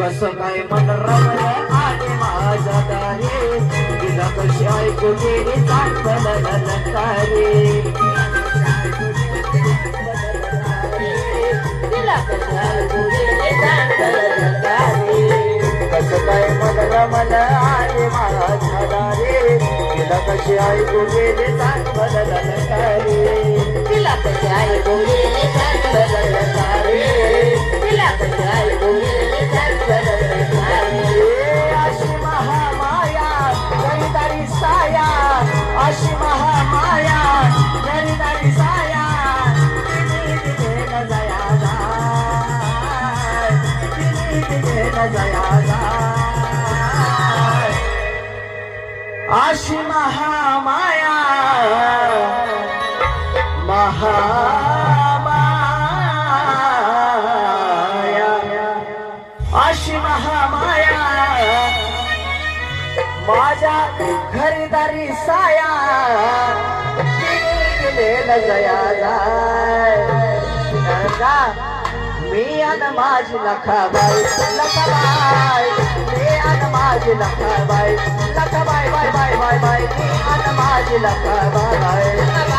कसं काय मन रमलं आणि माझ्या दारी तिला कशी ऐकू गेली चांगलं ललकारी तिला कशी ऐकू गेली चांगलं ललकारी कसं काय मन रमलं आणि माझ्या दारी तिला कशी ऐकू गेली चांगलं ललकारी तिला कशी ऐकू गेली चांगलं ललकारी तिला कशी ऐकू गेली चांगलं ललकारी अशी महामाया गरीदारी साया अशी महामाया गरीदारी साया तिने न जया जाय तिने न जया जाय अशी महामाया अशी महामाया माझ्या घरीदारी साया तिने न जया जाय मी अन माझी लखाबाई लखाबाई मी अन माझी Lakhabai Lakhabai bye bye bye bye मी अन माझी लखाबाई